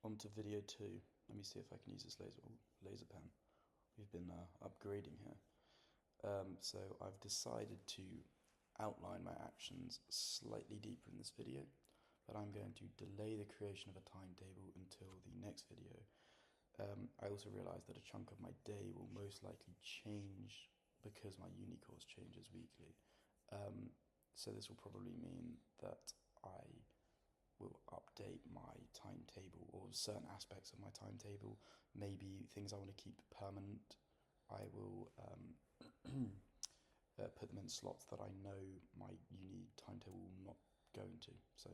On to video 2. Let me see if I can use this laser pen. We've been upgrading here. So I've decided to outline my actions slightly deeper in this video, but I'm going to delay the creation of a timetable until the next video. I also realised that a chunk of my day will most likely change because my uni course changes weekly. So this will probably mean that I will update my timetable or certain aspects of my timetable. Maybe things I want to keep permanent, I will put them in slots that I know my uni timetable will not go into. So,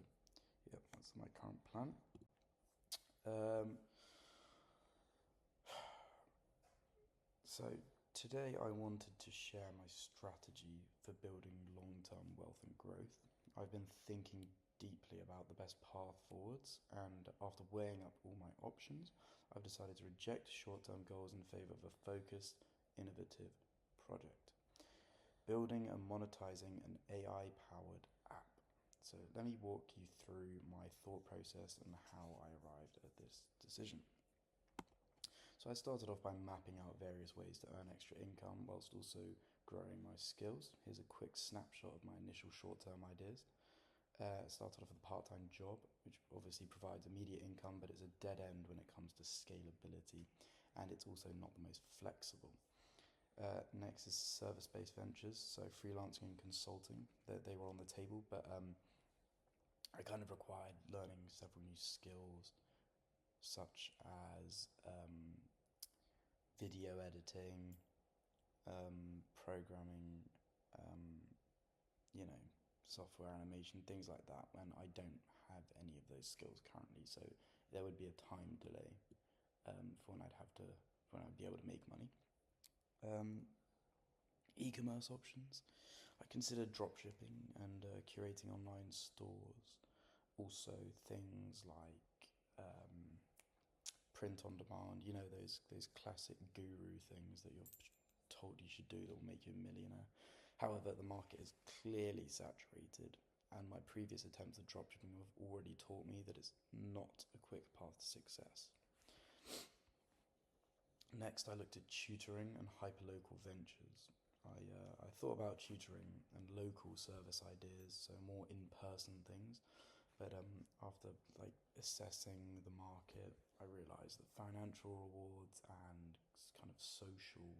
yeah, that's my current plan. So, today I wanted to share my strategy for building long-term wealth and growth. I've been thinking deeply about the best path forwards, and after weighing up all my options, I've decided to reject short-term goals in favor of a focused, innovative project. Building and monetizing an AI-powered app. So let me walk you through my thought process and how I arrived at this decision. So I started off by mapping out various ways to earn extra income whilst also growing my skills. Here's a quick snapshot of my initial short-term ideas. Started off with a part-time job, which obviously provides immediate income, but it's a dead end when it comes to scalability, and it's also not the most flexible. Next is service-based ventures, so freelancing and consulting. They were on the table, but I kind of required learning several new skills, such as video editing, programming, software animation, things like that, when I don't have any of those skills currently. So there would be a time delay for when I'd be able to make money. E-commerce options. I considered dropshipping and curating online stores. Also things like print on demand. You know, those classic guru things that you're told you should do that will make you a millionaire. However, the market is clearly saturated, and my previous attempts at dropshipping have already taught me that it's not a quick path to success. Next, I looked at tutoring and hyperlocal ventures. I thought about tutoring and local service ideas, so more in-person things. But after assessing the market, I realised that financial rewards and kind of social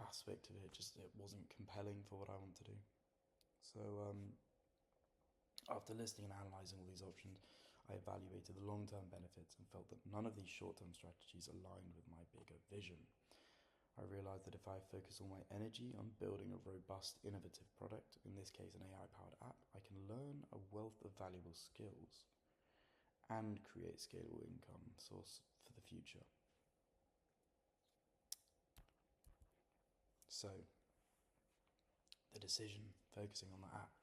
aspect of it wasn't compelling for what I want to do. So after listing and analysing all these options, I evaluated the long-term benefits and felt that none of these short-term strategies aligned with my bigger vision. I realised that if I focus all my energy on building a robust, innovative product, in this case an AI-powered app, I can learn a wealth of valuable skills and create scalable income source for the future. So, the decision, focusing on the app.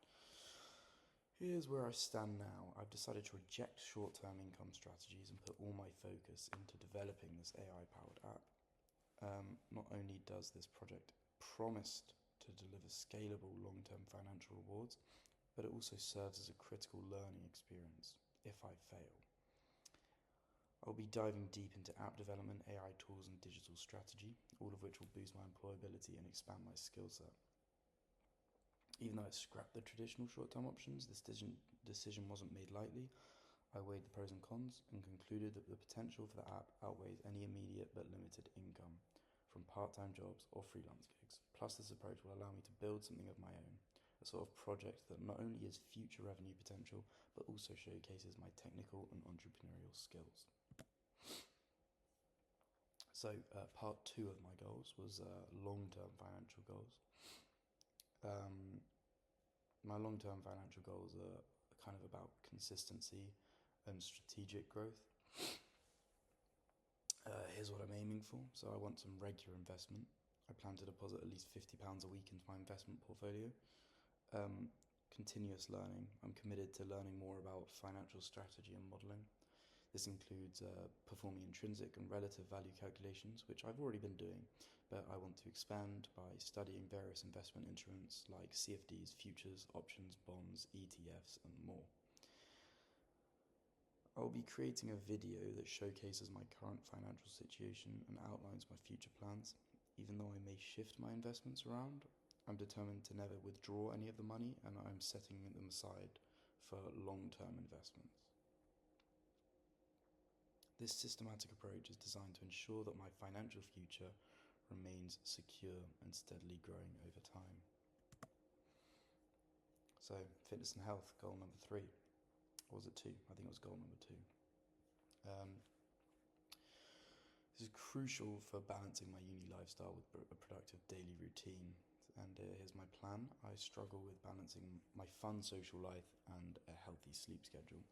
Here's where I stand now. I've decided to reject short-term income strategies and put all my focus into developing this AI-powered app. Not only does this project promise to deliver scalable long-term financial rewards, but it also serves as a critical learning experience if I fail. I'll be diving deep into app development, AI tools, and digital strategy, all of which will boost my employability and expand my skill set. Even though I scrapped the traditional short-term options, this decision wasn't made lightly. I weighed the pros and cons and concluded that the potential for the app outweighs any immediate but limited income from part-time jobs or freelance gigs. Plus, this approach will allow me to build something of my own, a sort of project that not only has future revenue potential, but also showcases my technical and entrepreneurial skills. So, part 2 of my goals was long-term financial goals. My long-term financial goals are kind of about consistency and strategic growth. Here's what I'm aiming for. So I want some regular investment. I plan to deposit at least £50 a week into my investment portfolio. Continuous learning. I'm committed to learning more about financial strategy and modelling. This includes performing intrinsic and relative value calculations, which I've already been doing, but I want to expand by studying various investment instruments like CFDs, futures, options, bonds, ETFs, and more. I'll be creating a video that showcases my current financial situation and outlines my future plans. Even though I may shift my investments around, I'm determined to never withdraw any of the money, and I'm setting them aside for long-term investments. This systematic approach is designed to ensure that my financial future remains secure and steadily growing over time. So, fitness and health, goal number 3. Or was it 2? I think it was goal number 2. This is crucial for balancing my uni lifestyle with a productive daily routine. And here's my plan. I struggle with balancing my fun social life and a healthy sleep schedule.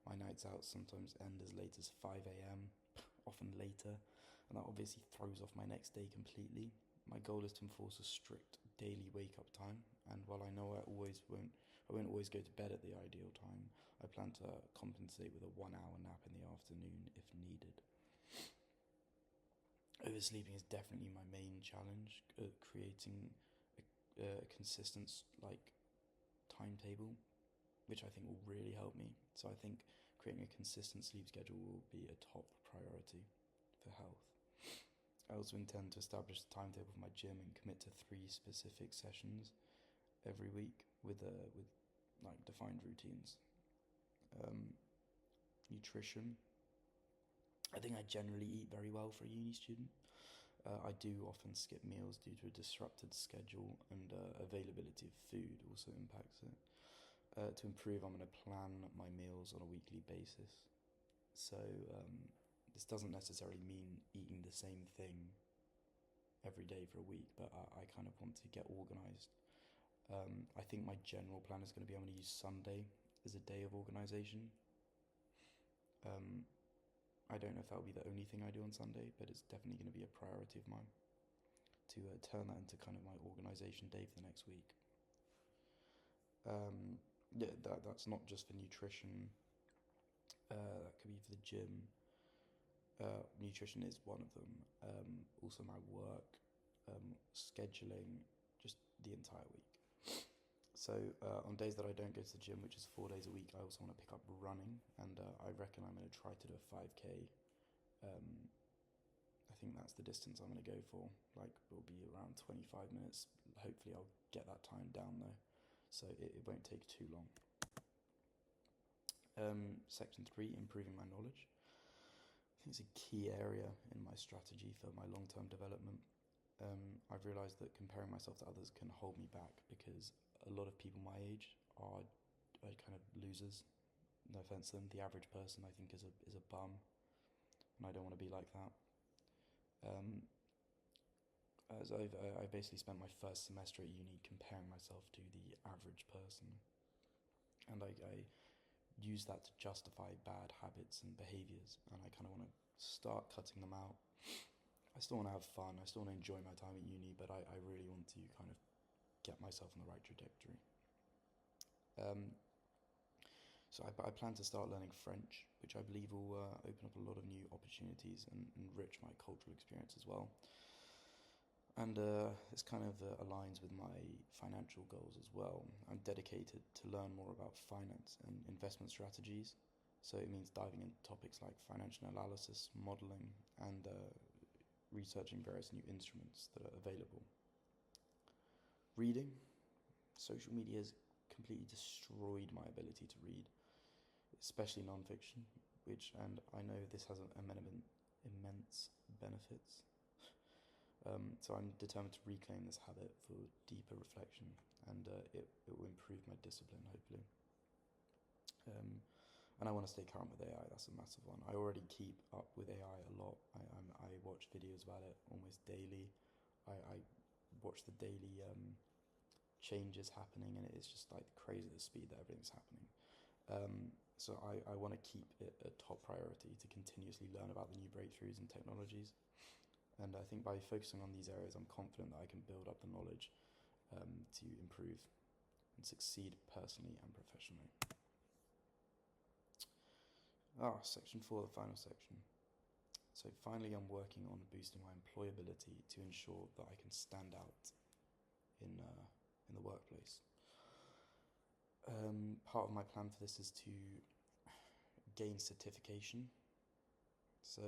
My nights out sometimes end as late as 5 a.m, often later, and that obviously throws off my next day completely. My goal is to enforce a strict daily wake-up time, and while I know I won't always go to bed at the ideal time, I plan to compensate with a 1-hour nap in the afternoon if needed. Oversleeping is definitely my main challenge, creating a consistent timetable, which I think will really help me. So I think creating a consistent sleep schedule will be a top priority for health. I also intend to establish a timetable for my gym and commit to 3 specific sessions every week with defined routines. Nutrition. I think I generally eat very well for a uni student. I do often skip meals due to a disrupted schedule, and availability of food also impacts it. To improve, I'm going to plan my meals on a weekly basis. So this doesn't necessarily mean eating the same thing every day for a week, but I kind of want to get organised. I think my general plan is going to be I'm going to use Sunday as a day of organisation. I don't know if that'll be the only thing I do on Sunday, but it's definitely going to be a priority of mine to turn that into kind of my organisation day for the next week. That's not just for nutrition. That could be for the gym. Nutrition is one of them. Also my work, scheduling, just the entire week. So on days that I don't go to the gym, which is 4 days a week, I also want to pick up running, and I reckon I'm going to try to do a 5k. I think that's the distance I'm going to go for. It'll be around 25 minutes. Hopefully I'll get that time down though, so it won't take too long. Section 3, improving my knowledge. I think it's a key area in my strategy for my long-term development. I've realised that comparing myself to others can hold me back, because a lot of people my age are kind of losers. No offense to them. The average person, I think, is a bum, and I don't want to be like that. As I basically spent my first semester at uni comparing myself to the average person, and I use that to justify bad habits and behaviours, and I kind of want to start cutting them out. I still want to have fun, I still want to enjoy my time at uni, but I really want to kind of get myself on the right trajectory. So I plan to start learning French, which I believe will open up a lot of new opportunities and enrich my cultural experience as well. And this kind of aligns with my financial goals as well. I'm dedicated to learn more about finance and investment strategies. So it means diving into topics like financial analysis, modelling, and researching various new instruments that are available. Reading. Social media has completely destroyed my ability to read, especially non-fiction, and I know this has immense benefits. So I'm determined to reclaim this habit for deeper reflection, and it will improve my discipline, hopefully. And I want to stay current with AI. That's a massive one. I already keep up with AI a lot. I watch videos about it almost daily. I watch the daily changes happening, and it's just crazy the speed that everything's happening. So I want to keep it a top priority to continuously learn about the new breakthroughs and technologies. And I think by focusing on these areas, I'm confident that I can build up the knowledge to improve and succeed personally and professionally. Section 4, the final section. So finally, I'm working on boosting my employability to ensure that I can stand out in the workplace. Part of my plan for this is to gain certification. So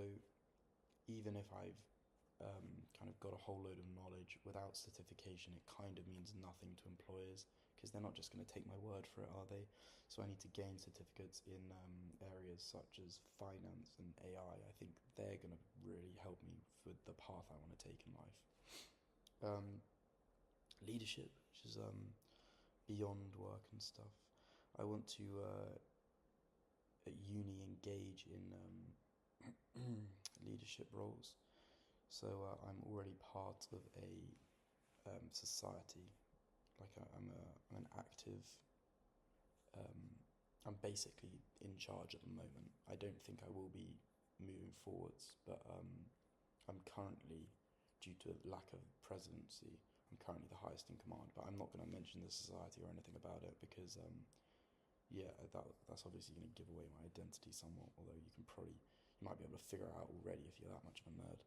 even if I've kind of got a whole load of knowledge without certification, it kind of means nothing to employers because they're not just going to take my word for it, are they? So I need to gain certificates in areas such as finance and AI. I think they're going to really help me with the path I want to take in life. Leadership, which is beyond work and stuff. I want to at uni engage in leadership roles. So I'm already part of a society. Like I'm an active. I'm basically in charge at the moment. I don't think I will be moving forwards, but I'm currently, due to lack of presidency, I'm currently the highest in command. But I'm not going to mention the society or anything about it because that's obviously going to give away my identity somewhat. Although you might be able to figure it out already if you're that much of a nerd.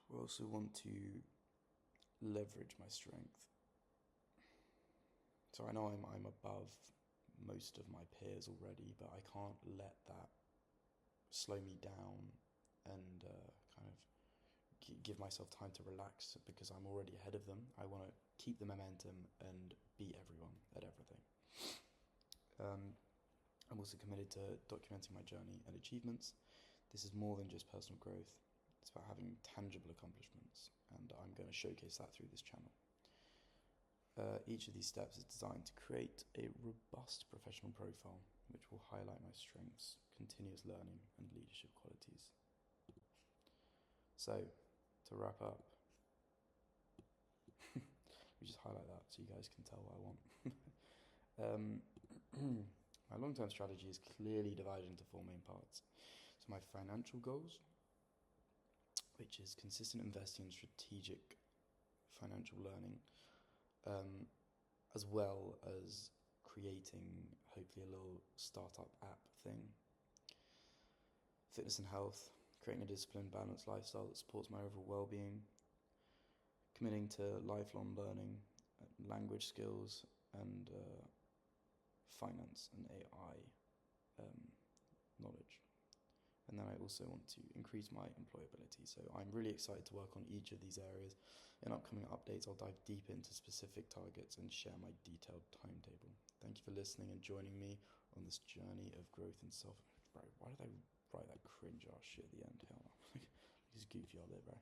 I also want to leverage my strength. So I know I'm above most of my peers already, but I can't let that slow me down and kind of give myself time to relax because I'm already ahead of them. I want to keep the momentum and beat everyone at everything. I'm also committed to documenting my journey and achievements. This is more than just personal growth. It's about having tangible accomplishments, and I'm going to showcase that through this channel. Each of these steps is designed to create a robust professional profile, which will highlight my strengths, continuous learning, and leadership qualities. So, to wrap up, we just highlight that so you guys can tell what I want. My long-term strategy is clearly divided into 4 main parts. So my financial goals, which is consistent investing in strategic financial learning, as well as creating hopefully a little startup app thing. Fitness and health, creating a disciplined, balanced lifestyle that supports my overall well-being, committing to lifelong learning, language skills, and finance and AI knowledge. And then I also want to increase my employability. So I'm really excited to work on each of these areas. In upcoming updates, I'll dive deeper into specific targets and share my detailed timetable. Thank you for listening and joining me on this journey of growth and self. Bro, why did I write that cringe ass shit at the end? Hell no. Just goofy all day, bro.